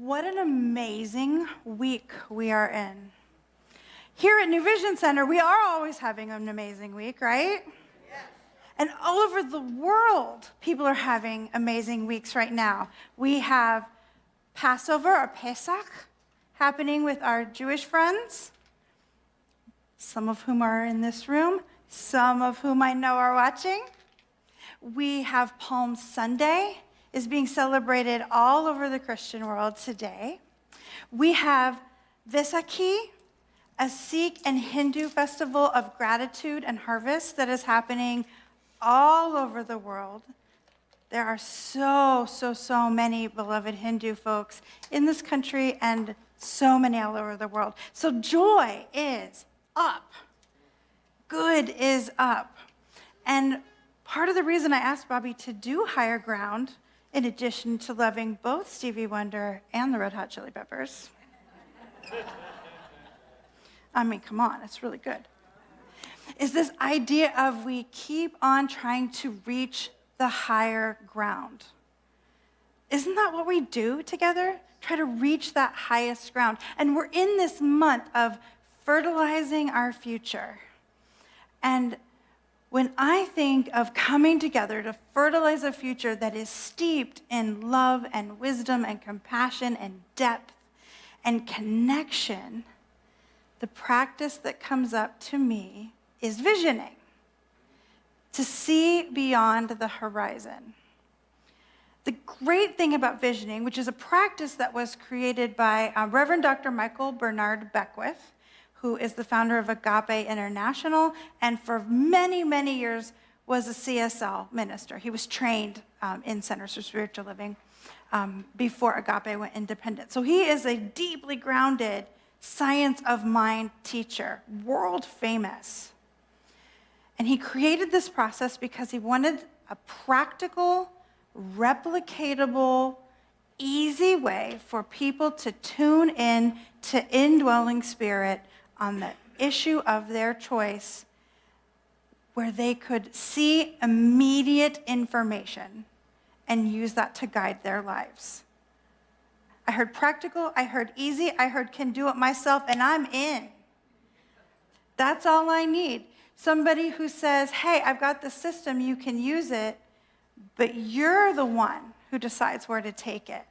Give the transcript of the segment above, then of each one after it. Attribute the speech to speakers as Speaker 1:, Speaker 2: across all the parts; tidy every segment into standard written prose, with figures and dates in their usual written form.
Speaker 1: What an amazing week we are in. Here at New Vision Center, we are always having an amazing week, right? Yes. And all over the world, people are having amazing weeks right now. We have Passover or Pesach happening with our Jewish friends, some of whom are in this room, some of whom I know are watching. We have Palm Sunday is being celebrated all over the Christian world today. We have Vaisakhi, a Sikh and Hindu festival of gratitude and harvest that is happening all over the world. There are so many beloved Hindu folks in this country and so many all over the world. So joy is up. Good is up. And part of the reason I asked Bobby to do Higher Ground, in addition to loving both Stevie Wonder and the Red Hot Chili Peppers. I mean, come on, it's really good. Is this idea of we keep on trying to reach the higher ground. Isn't that what we do together? Try to reach that highest ground. And we're in this month of fertilizing our future. And when I think of coming together to fertilize a future that is steeped in love and wisdom and compassion and depth and connection, the practice that comes up to me is visioning, to see beyond the horizon. The great thing about visioning, which is a practice that was created by Reverend Dr. Michael Bernard Beckwith, who is the founder of Agape International, and for many years was a CSL minister. He was trained in Centers for Spiritual Living before Agape went independent. So he is a deeply grounded science of mind teacher, world famous. And he created this process because he wanted a practical, replicatable, easy way for people to tune in to indwelling spirit on the issue of their choice, where they could see immediate information and use that to guide their lives. I heard practical, I heard easy, I heard can do it myself, and I'm in. That's all I need. Somebody who says, hey, I've got the system, you can use it, but you're the one who decides where to take it.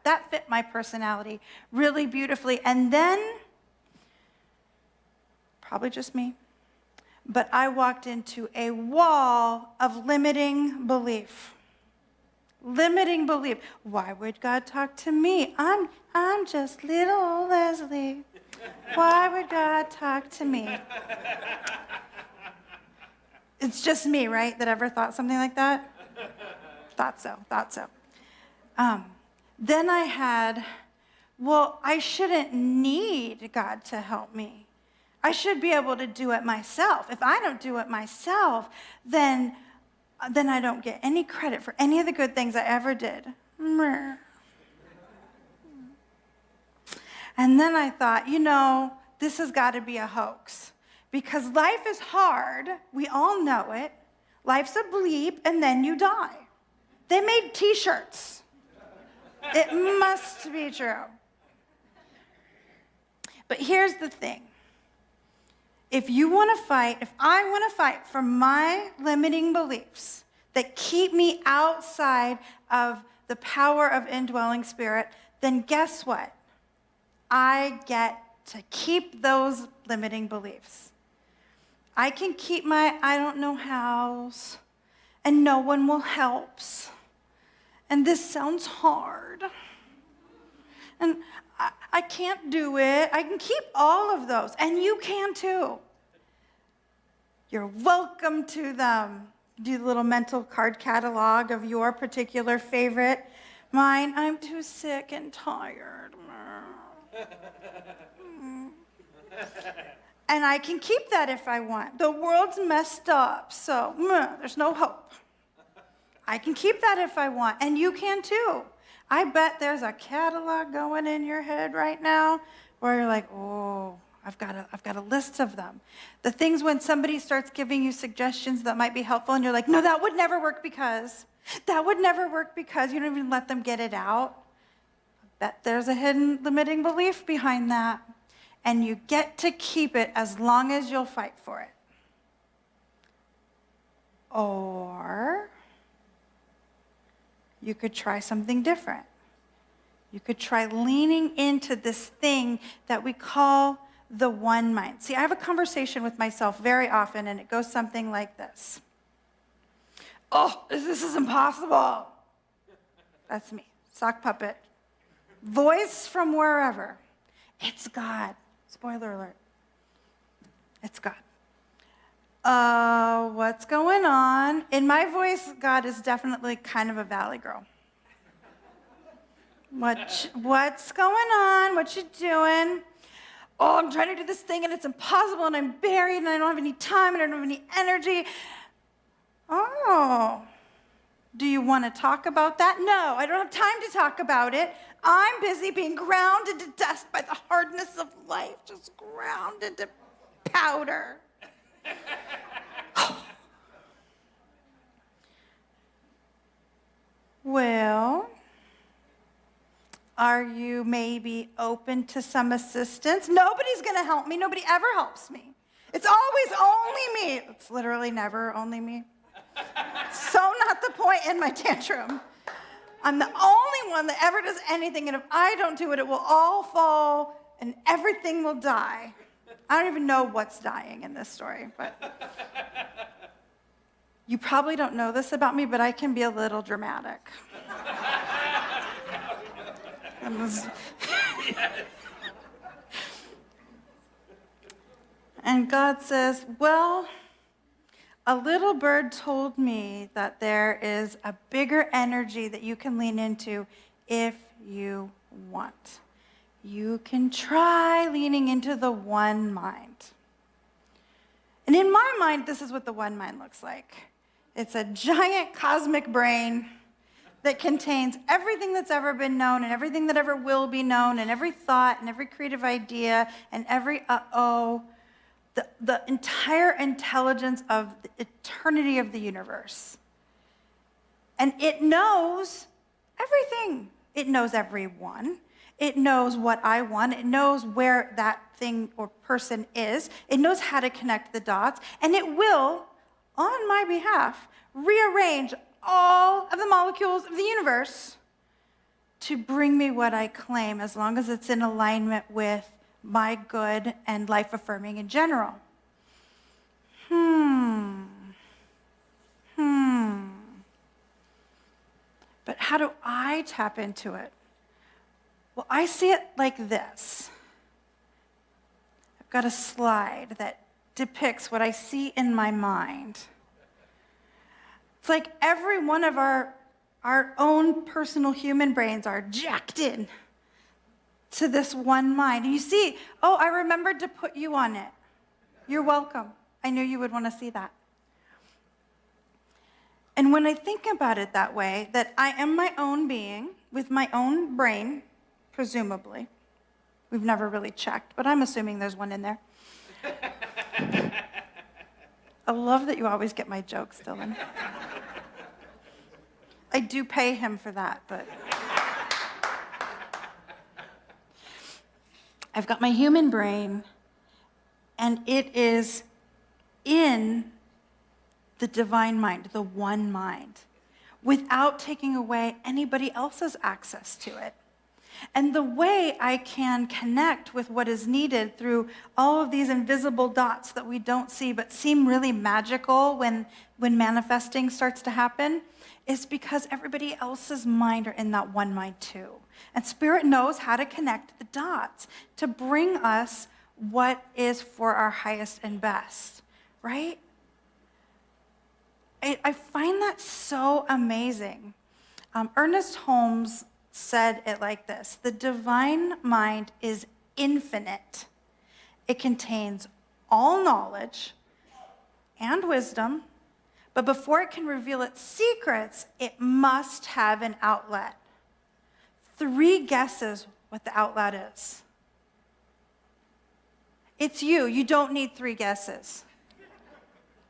Speaker 1: That fit my personality really beautifully. And then, probably just me, but I walked into a wall of limiting belief. Limiting belief. Why would God talk to me? I'm just little old Lezli. Why would God talk to me? It's just me, right, that ever thought something like that? Thought so. Then I had, well, I shouldn't need God to help me. I should be able to do it myself. If I don't do it myself, then I don't get any credit for any of the good things I ever did. And then I thought, this has got to be a hoax. Because life is hard, we all know it. Life's a bleep, and then you die. They made t-shirts. It must be true. But here's the thing. If I want to fight for my limiting beliefs that keep me outside of the power of indwelling spirit, then guess what? I get to keep those limiting beliefs. I can keep my I don't know hows, and no one will helps. And this sounds hard. And I can't do it. I can keep all of those, and you can too. You're welcome to them. Do the little mental card catalog of your particular favorite. Mine, I'm too sick and tired. And I can keep that if I want. The world's messed up, so there's no hope. I can keep that if I want, and you can too. I bet there's a catalog going in your head right now where you're like, oh, I've got a list of them. The things when somebody starts giving you suggestions that might be helpful, and you're like, no, that would never work because you don't even let them get it out. Bet there's a hidden limiting belief behind that. And you get to keep it as long as you'll fight for it. Or you could try something different. You could try leaning into this thing that we call the one mind. See, I have a conversation with myself very often, and it goes something like this. Oh, this is impossible. That's me, sock puppet. Voice from wherever. It's God. Spoiler alert. It's God. What's going on? In my voice, God is definitely kind of a valley girl. What's going on? What you doing? Oh, I'm trying to do this thing and it's impossible and I'm buried and I don't have any time and I don't have any energy. Oh, do you want to talk about that? No, I don't have time to talk about it. I'm busy being ground into dust by the hardness of life, just ground into powder. Well, are you maybe open to some assistance? Nobody's going to help me. Nobody ever helps me. It's always only me. It's literally never only me. So not the point in my tantrum. I'm the only one that ever does anything, and if I don't do it, it will all fall and everything will die. I don't even know what's dying in this story, but you probably don't know this about me, but I can be a little dramatic. And God says, well, a little bird told me that there is a bigger energy that you can lean into if you want. You can try leaning into the one mind. And in my mind, this is what the one mind looks like. It's a giant cosmic brain that contains everything that's ever been known and everything that ever will be known and every thought and every creative idea and every the entire intelligence of the eternity of the universe. And it knows everything. It knows everyone. It knows what I want. It knows where that thing or person is. It knows how to connect the dots. And it will, on my behalf, rearrange all of the molecules of the universe to bring me what I claim, as long as it's in alignment with my good and life-affirming in general. But how do I tap into it? Well, I see it like this. I've got a slide that depicts what I see in my mind. It's like every one of our own personal human brains are jacked in to this one mind. And you see, oh, I remembered to put you on it. You're welcome. I knew you would want to see that. And when I think about it that way, that I am my own being with my own brain, presumably. We've never really checked, but I'm assuming there's one in there. I love that you always get my jokes, Dylan. I do pay him for that, but I've got my human brain, and it is in the divine mind, the one mind, without taking away anybody else's access to it. And the way I can connect with what is needed through all of these invisible dots that we don't see but seem really magical when manifesting starts to happen is because everybody else's mind are in that one mind too. And Spirit knows how to connect the dots to bring us what is for our highest and best, right? I find that so amazing. Ernest Holmes said it like this: the divine mind is infinite. It contains all knowledge and wisdom, but before it can reveal its secrets, it must have an outlet. 3 guesses what the outlet is. It's you. You don't need 3 guesses.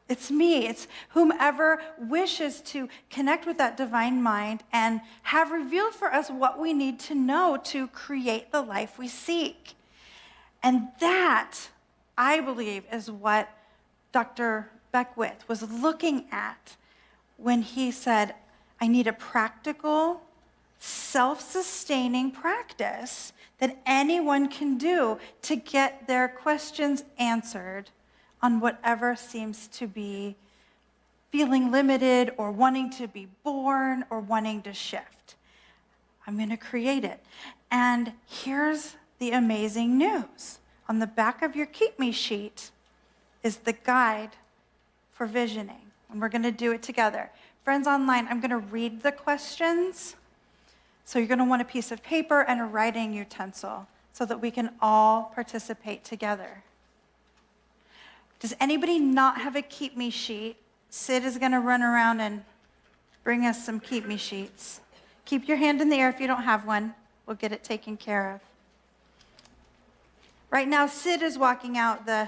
Speaker 1: It's me. It's whomever wishes to connect with that divine mind and have revealed for us what we need to know to create the life we seek. And that, I believe, is what Dr. Beckwith was looking at when he said, I need a practical, self-sustaining practice that anyone can do to get their questions answered on whatever seems to be feeling limited or wanting to be born or wanting to shift. I'm going to create it. And here's the amazing news. On the back of your Keep Me sheet is the guide for visioning. And we're going to do it together. Friends online, I'm going to read the questions. So you're going to want a piece of paper and a writing utensil so that we can all participate together. Does anybody not have a Keep Me sheet? Sid is going to run around and bring us some Keep Me sheets. Keep your hand in the air if you don't have one. We'll get it taken care of. Right now, Sid is walking out the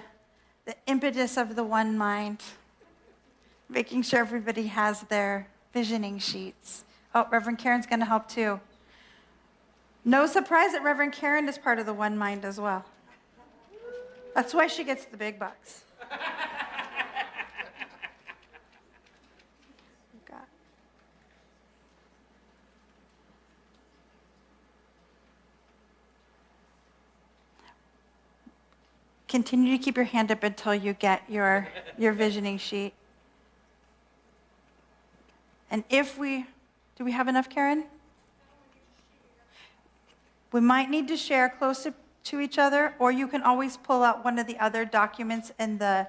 Speaker 1: impetus of the one mind, making sure everybody has their visioning sheets. Oh, Reverend Karen's going to help too. No surprise that Reverend Karen is part of the one mind as well. That's why she gets the big bucks. Continue to keep your hand up until you get your visioning sheet. And do we have enough, Karen? We might need to share close to each other, or you can always pull out one of the other documents in the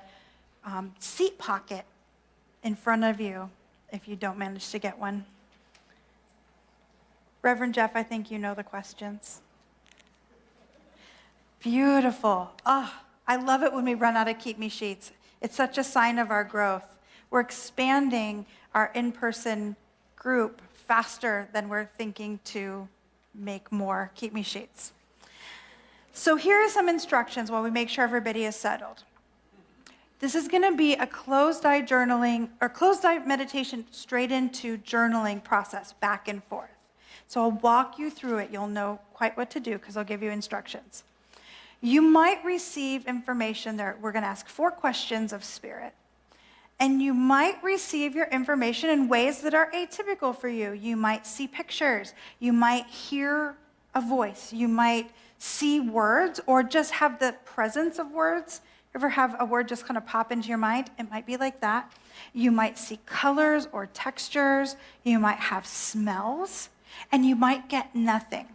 Speaker 1: seat pocket in front of you if you don't manage to get one. Reverend Jeff, I think you know the questions. Beautiful. Oh, I love it when we run out of Keep Me sheets. It's such a sign of our growth. We're expanding our in-person group faster than we're thinking to make more Keep Me sheets. So here are some instructions while we make sure everybody is settled. This is going to be a closed-eye journaling or closed-eye meditation straight into journaling process, back and forth. So I'll walk you through it. You'll know quite what to do because I'll give you instructions. You might receive information there. We're going to ask 4 questions of Spirit. And you might receive your information in ways that are atypical for you. You might see pictures. You might hear a voice. You might see words or just have the presence of words. Ever have a word just kind of pop into your mind? It might be like that. You might see colors or textures. You might have smells. And you might get nothing.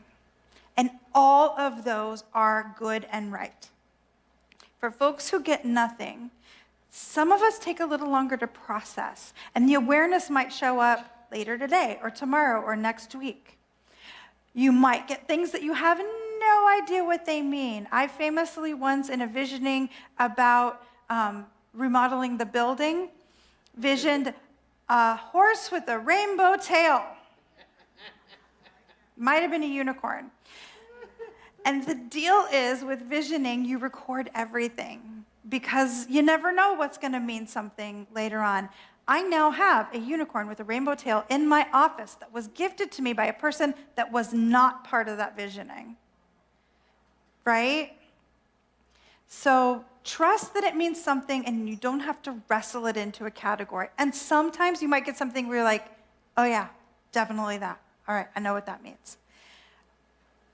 Speaker 1: And all of those are good and right. For folks who get nothing, some of us take a little longer to process, and the awareness might show up later today or tomorrow or next week. You might get things that you have no idea what they mean. I famously once, in a visioning about remodeling the building, visioned a horse with a rainbow tail. Might have been a unicorn. And the deal is, with visioning, you record everything because you never know what's going to mean something later on. I now have a unicorn with a rainbow tail in my office that was gifted to me by a person that was not part of that visioning. Right? So trust that it means something and you don't have to wrestle it into a category. And sometimes you might get something where you're like, oh yeah, definitely that. All right, I know what that means.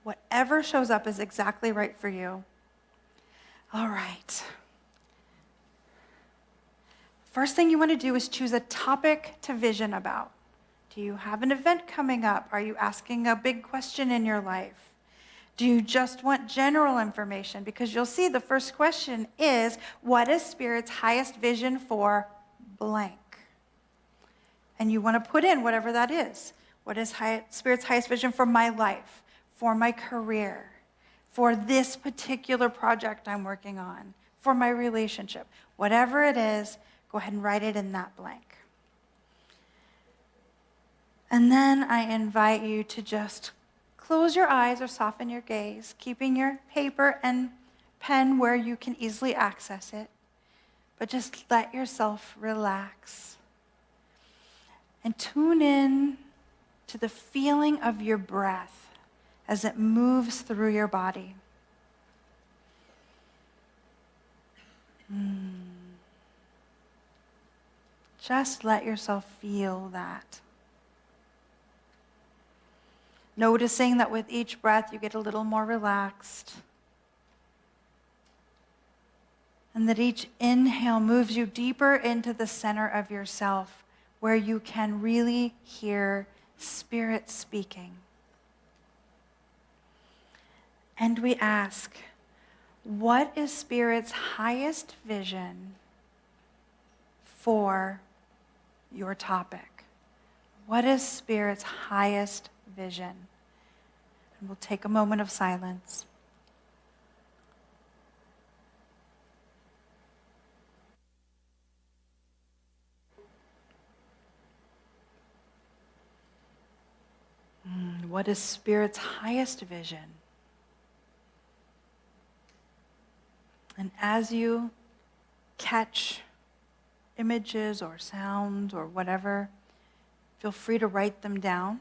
Speaker 1: Whatever shows up is exactly right for you. All right. First thing you want to do is choose a topic to vision about. Do you have an event coming up? Are you asking a big question in your life? Do you just want general information? Because you'll see the first question is, what is Spirit's highest vision for blank? And you want to put in whatever that is. What is Spirit's highest vision for my life, for my career, for this particular project I'm working on, for my relationship? Whatever it is, go ahead and write it in that blank. And then I invite you to just close your eyes or soften your gaze, keeping your paper and pen where you can easily access it. but just let yourself relax and tune in to the feeling of your breath as it moves through your body. Just let yourself feel that. Noticing that with each breath you get a little more relaxed. And that each inhale moves you deeper into the center of yourself, where you can really hear Spirit speaking. And we ask, what is Spirit's highest vision for your topic? What is Spirit's highest vision? And we'll take a moment of silence. What is Spirit's highest vision? And as you catch images or sounds or whatever, feel free to write them down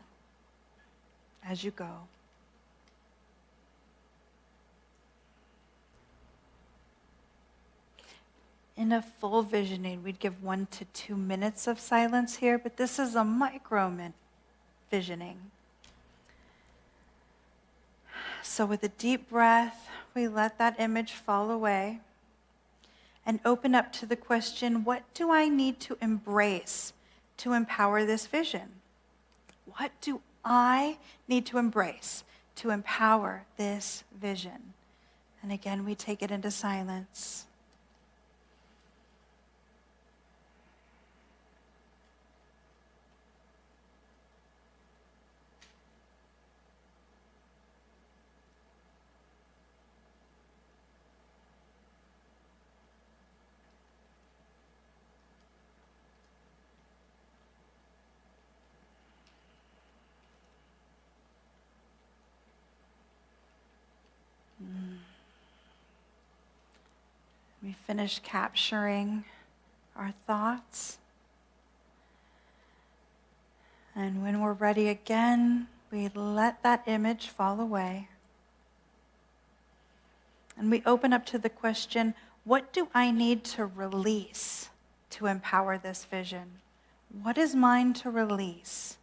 Speaker 1: as you go. In a full visioning, we'd give 1 to 2 minutes of silence here, but this is a visioning. So with a deep breath, we let that image fall away and open up to the question, what do I need to embrace to empower this vision? What do I need to embrace to empower this vision? And again, we take it into silence. We finish capturing our thoughts. And when we're ready again, we let that image fall away. And we open up to the question, what do I need to release to empower this vision? What is mine to release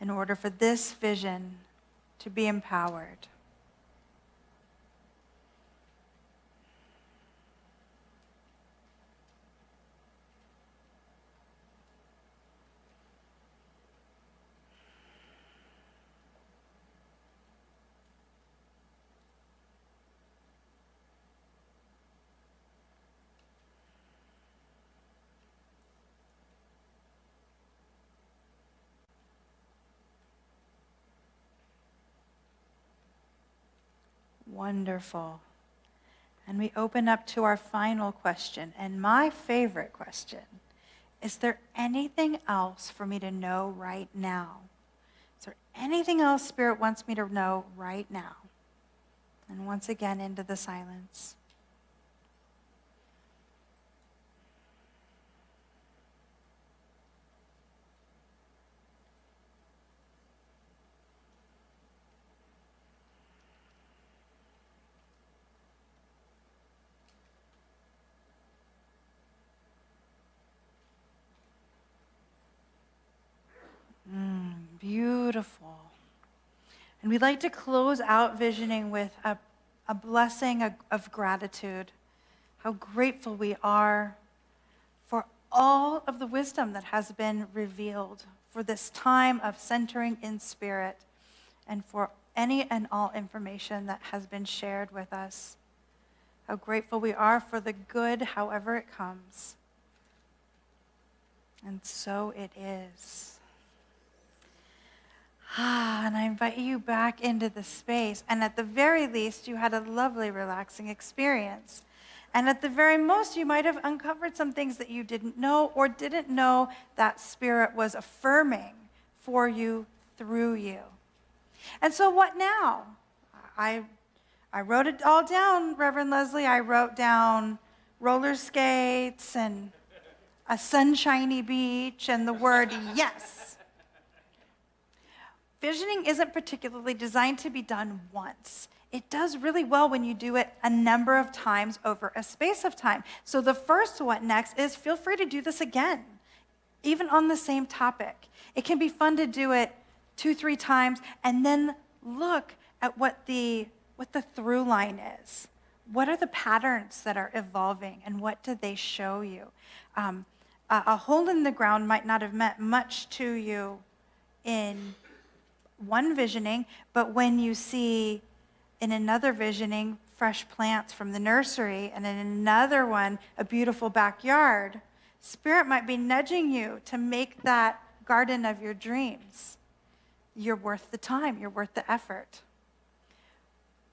Speaker 1: in order for this vision to be empowered? Wonderful. And we open up to our final question, and my favorite question. Is there anything else for me to know right now? Is there anything else Spirit wants me to know right now? And once again, into the silence. Beautiful. And we'd like to close out visioning with a blessing of gratitude. How grateful we are for all of the wisdom that has been revealed, for this time of centering in Spirit, and for any and all information that has been shared with us. How grateful we are for the good, however it comes. And so it is. And I invite you back into the space. And at the very least, you had a lovely, relaxing experience. And at the very most, you might have uncovered some things that you didn't know or didn't know that Spirit was affirming for you, through you. And so what now? I wrote it all down, Reverend Lezli. I wrote down roller skates and a sunshiny beach and the word yes. Visioning isn't particularly designed to be done once. It does really well when you do it a number of times over a space of time. So the first one next is feel free to do this again, even on the same topic. It can be fun to do it 2-3 times and then look at what the through line is. What are the patterns that are evolving and what do they show you? A hole in the ground might not have meant much to you in one visioning, but when you see in another visioning fresh plants from the nursery and in another one a beautiful backyard, Spirit might be nudging you to make that garden of your dreams. You're worth the time, you're worth the effort.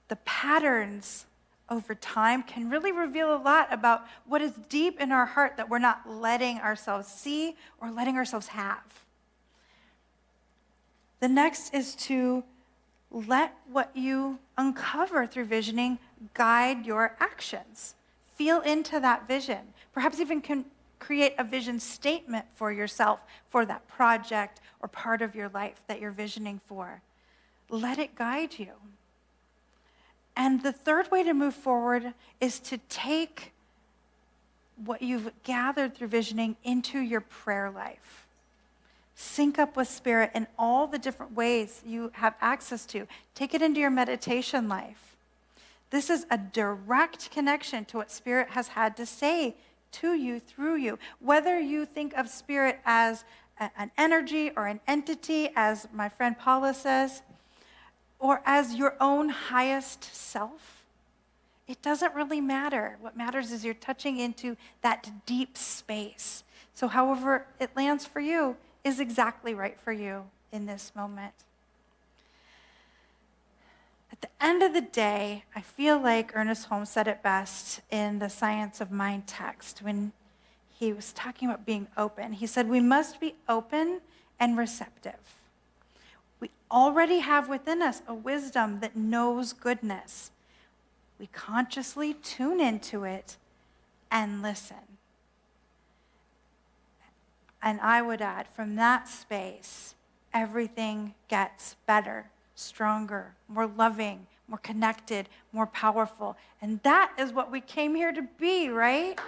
Speaker 1: The patterns over time can really reveal a lot about what is deep in our heart that we're not letting ourselves see or letting ourselves have. The next is to let what you uncover through visioning guide your actions. Feel into that vision. Perhaps even create a vision statement for yourself for that project or part of your life that you're visioning for. Let it guide you. And the third way to move forward is to take what you've gathered through visioning into your prayer life. Sync up with Spirit in all the different ways you have access to. Take it into your meditation life. This is a direct connection to what Spirit has had to say to you through you. Whether you think of Spirit as an energy or an entity, as my friend Paula says, or as your own highest self, it doesn't really matter. What matters is you're touching into that deep space. So however it lands for you is exactly right for you in this moment. At the end of the day, I feel like Ernest Holmes said it best in the Science of Mind text when he was talking about being open. He said, we must be open and receptive. We already have within us a wisdom that knows goodness. We consciously tune into it and listen. And I would add, from that space, everything gets better, stronger, more loving, more connected, more powerful. And that is what we came here to be, right?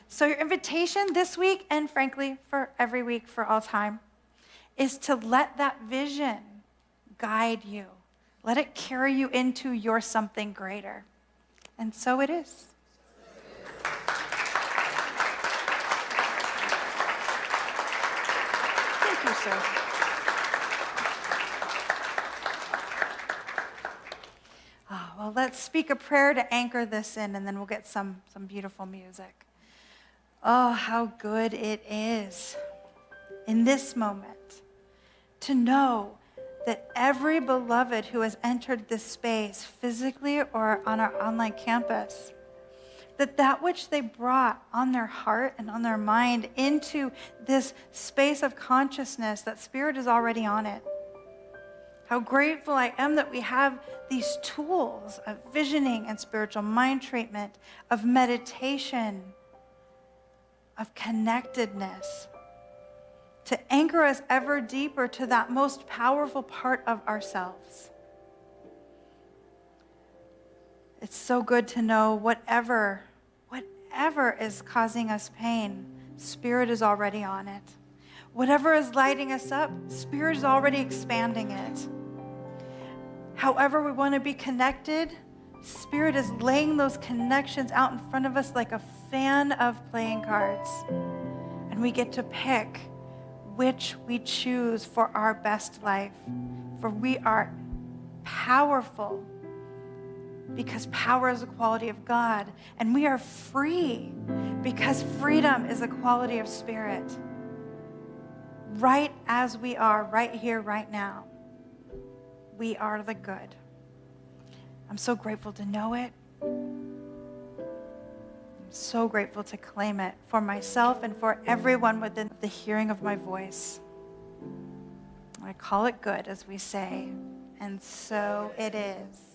Speaker 1: So your invitation this week, and frankly, for every week for all time, is to let that vision guide you. Let it carry you into your something greater. And so it is. Thank you, sir. Well, let's speak a prayer to anchor this in, and then we'll get some beautiful music. Oh, how good it is in this moment to know that every beloved who has entered this space, physically or on our online campus, that which they brought on their heart and on their mind into this space of consciousness, that Spirit is already on it. How grateful I am that we have these tools of visioning and spiritual mind treatment, of meditation, of connectedness, to anchor us ever deeper to that most powerful part of ourselves. It's so good to know whatever is causing us pain, Spirit is already on it. Whatever is lighting us up, Spirit is already expanding it. However we want to be connected, Spirit is laying those connections out in front of us like a fan of playing cards. And we get to pick which we choose for our best life. For we are powerful because power is a quality of God. And we are free because freedom is a quality of Spirit. Right as we are, right here, right now, we are the good. I'm so grateful to know it. I'm so grateful to claim it for myself and for everyone within the hearing of my voice. I call it good, as we say, and so it is.